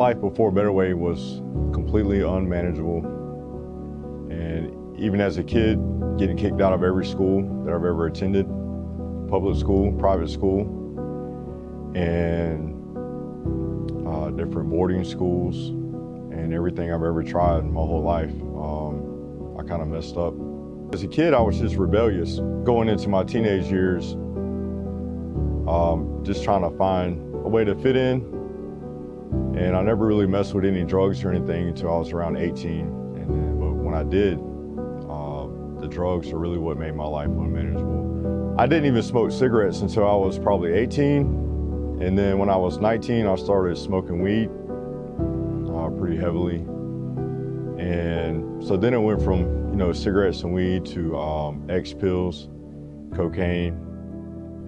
life before A Better Way was completely unmanageable. And even as a kid, getting kicked out of every school that I've ever attended, public school, private school, and different boarding schools, and everything I've ever tried my whole life, I kind of messed up. As a kid, I was just rebellious. Going into my teenage years, just trying to find a way to fit in. And I never really messed with any drugs or anything until I was around 18. But when I did, the drugs are really what made my life unmanageable. I didn't even smoke cigarettes until I was probably 18. And then when I was 19, I started smoking weed pretty heavily. And so then it went from, cigarettes and weed to X pills, cocaine.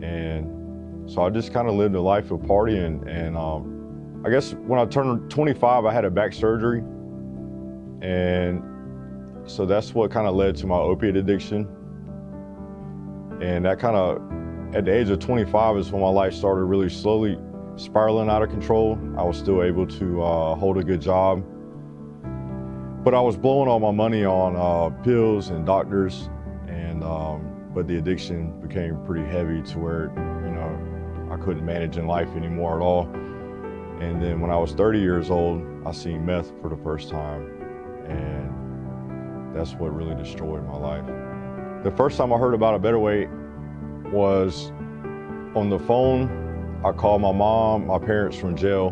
And so I just kind of lived a life of partying. And I guess when I turned 25, I had a back surgery. And so that's what kind of led to my opiate addiction. And that kind of, at the age of 25 is when my life started really slowly spiraling out of control. I was still able to hold a good job, but I was blowing all my money on pills and doctors, and but the addiction became pretty heavy to where, I couldn't manage in life anymore at all. And then when I was 30 years old, I seen meth for the first time, and that's what really destroyed my life. The first time I heard about A Better Way was on the phone. I called my mom, my parents from jail,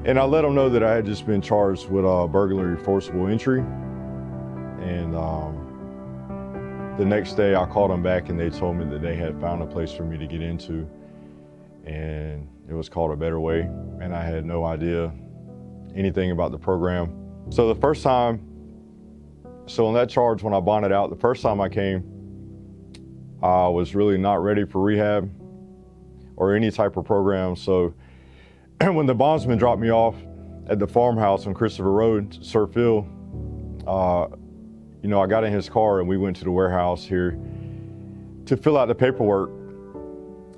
and I let them know that I had just been charged with burglary, forcible entry. And the next day I called them back and they told me that they had found a place for me to get into, and it was called A Better Way, and I had no idea anything about the program. So the first time, on that charge, when I bonded out, the first time I came, I was really not ready for rehab or any type of program. So when the bondsman dropped me off at the farmhouse on Christopher Road, Sir Phil, I got in his car and we went to the warehouse here to fill out the paperwork.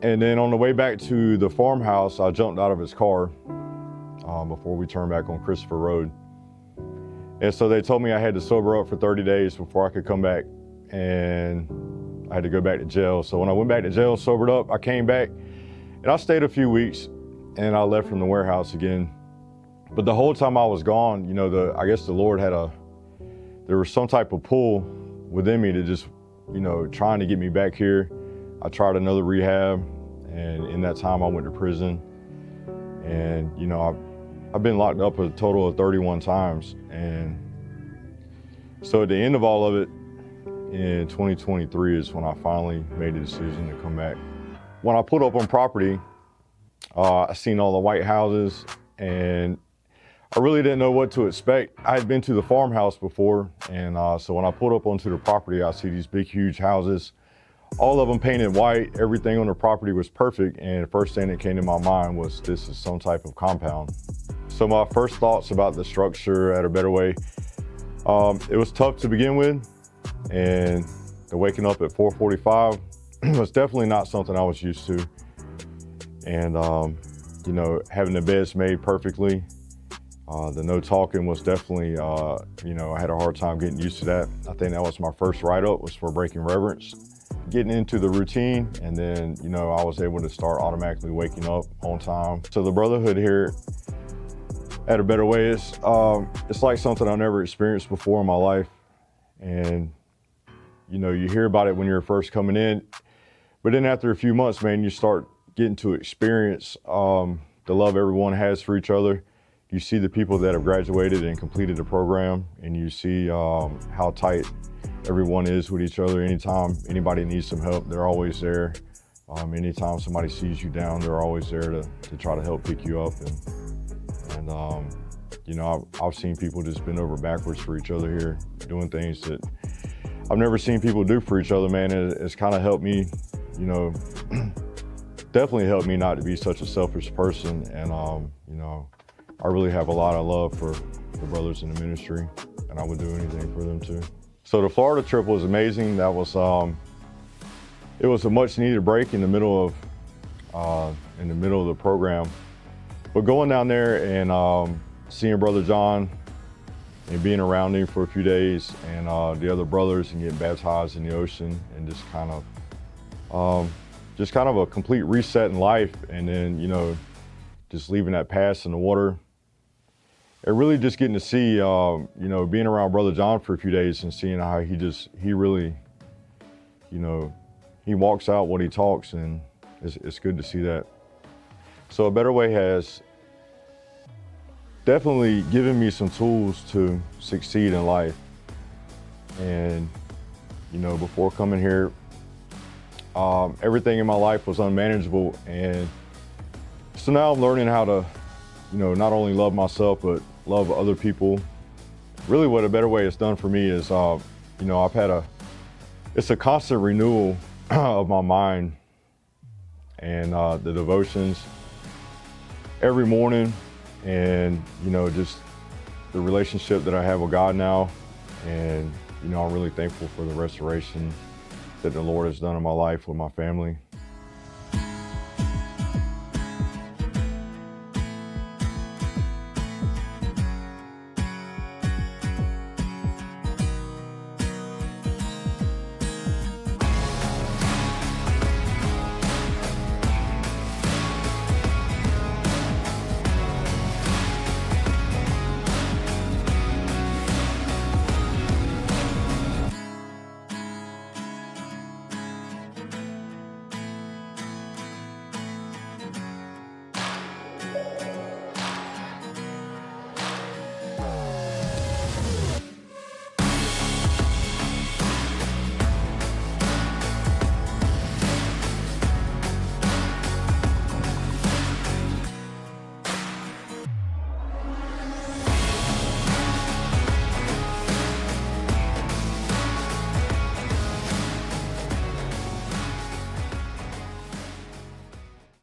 And then on the way back to the farmhouse, I jumped out of his car before we turned back on Christopher Road. And so they told me I had to sober up for 30 days before I could come back, and I had to go back to jail. So when I went back to jail, sobered up, I came back and I stayed a few weeks and I left from the warehouse again. But the whole time I was gone, I guess the Lord there was some type of pull within me to just, trying to get me back here. I tried another rehab, and in that time I went to prison. And, I've been locked up a total of 31 times. And so at the end of all of it, in 2023 is when I finally made the decision to come back. When I pulled up on property, I seen all the white houses, and I really didn't know what to expect. I had been to the farmhouse before, and so when I pulled up onto the property, I see these big, huge houses, all of them painted white. Everything on the property was perfect, and the first thing that came to my mind was, this is some type of compound. So my first thoughts about the structure at A Better Way, it was tough to begin with, and the waking up at 4:45 was definitely not something I was used to. And having the beds made perfectly, the no talking was definitely, I had a hard time getting used to that. I think that was my first write-up, was for breaking reverence. Getting into the routine, and then, I was able to start automatically waking up on time. So the brotherhood here at A Better Way is, it's like something I never experienced before in my life. And, you hear about it when you're first coming in, but then after a few months, man, you start getting to experience the love everyone has for each other. You see the people that have graduated and completed the program, and you see how tight everyone is with each other. Anytime anybody needs some help, they're always there. Anytime somebody sees you down, they're always there to try to help pick you up. And I've seen people just bend over backwards for each other here, doing things that I've never seen people do for each other, man. It's kind of helped me, definitely helped me not to be such a selfish person. And, I really have a lot of love for the brothers in the ministry, and I would do anything for them too. So the Florida trip was amazing. That was, it was a much needed break in the middle of the program. But going down there and seeing Brother John and being around him for a few days, and the other brothers, and getting baptized in the ocean, and just kind of a complete reset in life, and then, you know, just leaving that past in the water. And really just getting to see, you know, being around Brother John for a few days and seeing how he really, you know, he walks out what he talks, and it's good to see that. So A Better Way has definitely given me some tools to succeed in life. And, you know, before coming here, everything in my life was unmanageable. And so now I'm learning how to, you know, not only love myself, but love other people. Really what A Better Way has done for me is, you know, it's a constant renewal of my mind, and the devotions every morning, and, you know, just the relationship that I have with God now. And, you know, I'm really thankful for the restoration that the Lord has done in my life with my family.